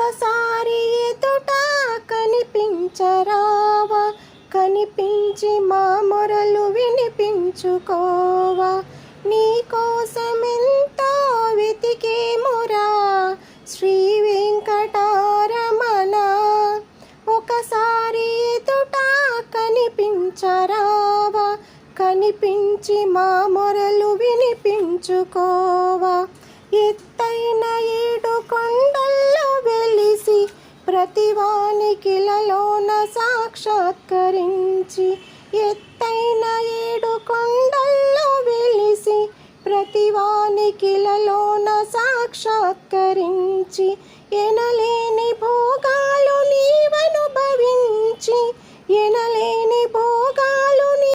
ఒకసారి ఎదుట కనిపించరావా, కనిపించి మా మొరలు వినిపించుకోవా. నీ కోసమెంతో వెతికేమురా శ్రీ వెంకటారమణ. ఒకసారి ఎదుట కనిపించరావా, కనిపించి మా మొరలు వినిపించుకోవా. ఎత్తైన 7 కొండల్లో వెలిసి ప్రతివానికిలలోన సాక్షాత్కరించి, ఎత్తైన 7 కొండల్లో వెలిసి ప్రతివానికిలలోన సాక్షాత్కరించి, ఎనలేని